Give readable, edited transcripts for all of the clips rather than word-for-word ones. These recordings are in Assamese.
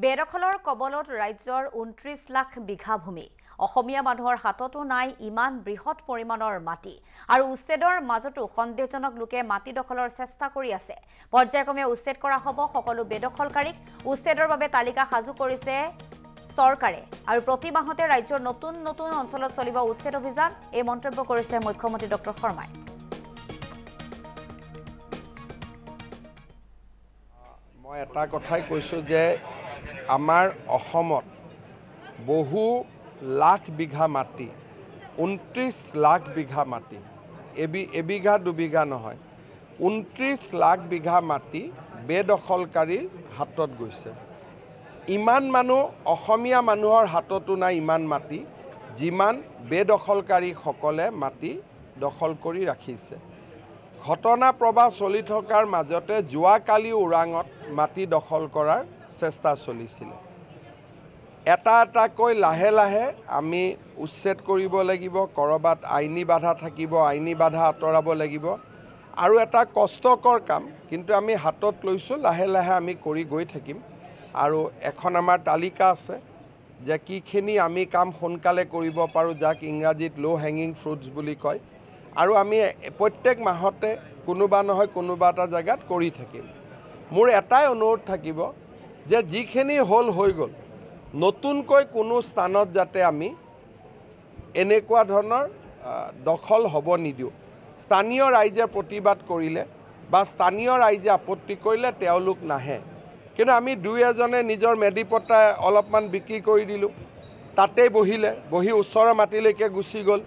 বেদখলৰ কবলত ৰাজ্যৰ ২৯ লাখ বিঘা ভূমি অসমীয়া মানুহৰ হাততো নাই ইমান বৃহৎ পৰিমাণৰ মাটি আৰু উচ্ছেদৰ মাজতো সন্দেহজনক লোকে মাটি দখলৰ চেষ্টা কৰি আছে পৰ্যায়ক্ৰমে উচ্ছেদ কৰা হ'ব সকলো বেদখলকাৰীক উচ্ছেদৰ বাবে তালিকা সাজু কৰিছে চৰকাৰে আৰু প্ৰতি মাহতে ৰাজ্যৰ নতুন নতুন অঞ্চলত চলিব উচ্ছেদ অভিযান এই মন্তব্য কৰিছে মুখ্যমন্ত্ৰী ডক্টৰ শৰ্মাই মই এটা কথাই কৈছো যে আমাৰ অসমত বহু লাখ বিঘা মাটি ২৯ লাখ বিঘা মাটি এবিঘা দুবিঘা নহয় ২৯ লাখ বিঘা মাটি বেদখলকাৰীৰ হাতত গৈছে ইমান মানুহ অসমীয়া মানুহৰ হাততো নাই ইমান মাটি যিমান বেদখলকাৰীসকলে মাটি দখল কৰি ৰাখিছে ঘটনা প্ৰবাহ চলি থকাৰ মাজতে যোৱাকালি ওৰাঙত মাটি দখল কৰাৰ চেষ্টা চলিছিল এটা এটাকৈ লাহে লাহে আমি উচ্ছেদ কৰিব লাগিব কৰবাত আইনী বাধা থাকিব আইনী বাধা আঁতৰাব লাগিব আৰু এটা কষ্টকৰ কাম কিন্তু আমি হাতত লৈছো লাহে লাহে আমি কৰি গৈ থাকিম আৰু এখন আমাৰ তালিকা আছে যে কিখিনি আমি কাম সোনকালে কৰিব পাৰো যাক ইংৰাজীত লো হ্যাঙ্গিং ফ্ৰুটস বুলি কয় আৰু আমি প্ৰত্যেক মাহতে কোনোবা নহয় কোনোবা এটা জায়গাত কৰি থাকিম মোৰ এটাই অনুৰোধ থাকিব যে যিখিনি হল হৈ গল নতুনকৈ কোনো স্থানত যাতে আমি এনেকুৱা ধৰণৰ দখল হ'ব নিদিও স্থানীয় ৰাইজে প্ৰতিবাদ কৰিলে বা স্থানীয় ৰাইজে আপত্তি কৰিলে তেওঁলোক নাহে কিন্তু আমি দুই এজনে নিজৰ মেডিপট্টা অলপমান বিক্ৰী কৰি দিলো তাতে বহি ওচৰৰ মাটিলৈকে গুচি গ'ল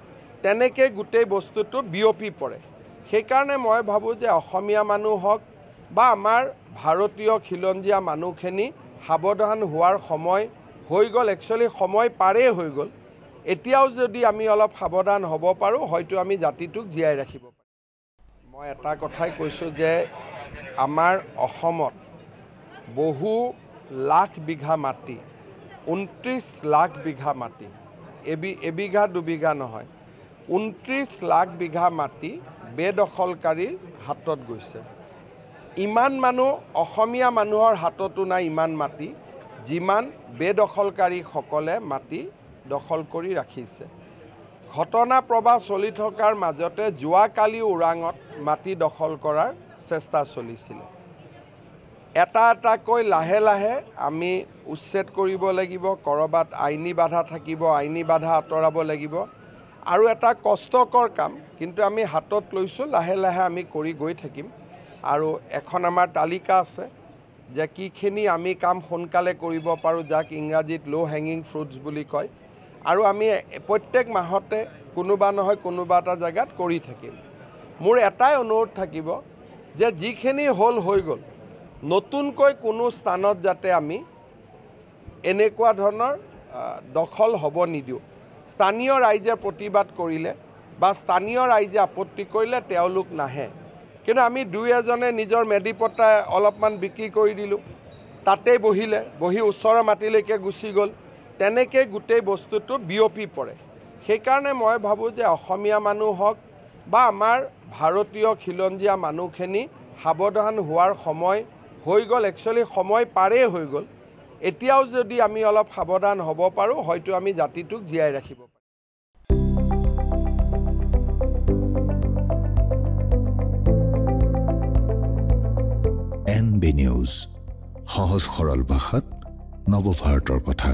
তেনেকৈ গোটেই বস্তুটো বিয়পি পৰে সেইকাৰণে মই ভাবো যে অসমীয়া মানুহ হওক বা আমাৰ ভাৰতীয় খিলঞ্জীয়া মানুহখিনি সাৱধান হোৱাৰ সময় হৈ গ'ল একচুয়ালি সময় পাৰে হৈ গ'ল এতিয়াও যদি আমি অলপ সাৱধান হ'ব পাৰো হয়তো আমি জাতিটোক জীয়াই ৰাখিব পাৰো মই এটা কথাই কৈছো যে আমাৰ অসমত বহু লাখ বিঘা মাটি ২৯ লাখ বিঘা মাটি এবিঘা দুবিঘা নহয় ২৯ লাখ বিঘা মাটি বেদখলকাৰীৰ হাতত গৈছে ইমান মানুহ অসমীয়া মানুহৰ হাততো নাই ইমান মাটি যিমান বেদখলকাৰীসকলে মাটি দখল কৰি ৰাখিছে ঘটনা প্ৰবাহ চলি থকাৰ মাজতে যোৱাকালি ওৰাঙত মাটি দখল কৰাৰ চেষ্টা চলিছিল এটা এটাকৈ লাহে লাহে আমি উচ্ছেদ কৰিব লাগিব কৰবাত আইনী বাধা থাকিব আইনী বাধা আঁতৰাব লাগিব আৰু এটা কষ্টকৰ কাম কিন্তু আমি হাতত লৈছো লাহে লাহে আমি কৰি গৈ থাকিম আৰু এখন আমাৰ তালিকা আছে যে কিখিনি আমি কাম সোনকালে কৰিব পাৰো যাক ইংৰাজীত লো হ্যাঙ্গিং ফ্ৰুটস বুলি কয় আৰু আমি প্ৰত্যেক মাহতে কোনোবা নহয় কোনোবা এটা জায়গাত কৰি থাকিম মোৰ এটাই অনুৰোধ থাকিব যে যিখিনি হল হৈ গল নতুনকৈ কোনো স্থানত যাতে আমি এনেকুৱা ধৰণৰ দখল হ'ব নিদিও স্থানীয় ৰাইজে প্ৰতিবাদ কৰিলে বা স্থানীয় ৰাইজে আপত্তি কৰিলে তেওঁলোক নাহে কিন্তু আমি দুই এজনে নিজৰ মেডিপট্টা অলপমান বিক্ৰী কৰি দিলো তাতে বহি ওচৰৰ মাটিলৈকে গুচি গ'ল তেনেকৈ গোটেই বস্তুটো বিয়পি পৰে সেইকাৰণে মই ভাবো যে অসমীয়া মানুহ হওক বা আমাৰ ভাৰতীয় খিলঞ্জীয়া মানুহখিনি সাৱধান হোৱাৰ সময় হৈ গ'ল একচুয়ালি সময় পাৰে হৈ গ'ল এতিয়াও যদি আমি অলপ সাৱধান হ'ব পাৰো হয়তো আমি জাতিটোক জীয়াই ৰাখিব পাৰো NB News সহজ সৰল ভাষাত নৱভাৰতৰ কথা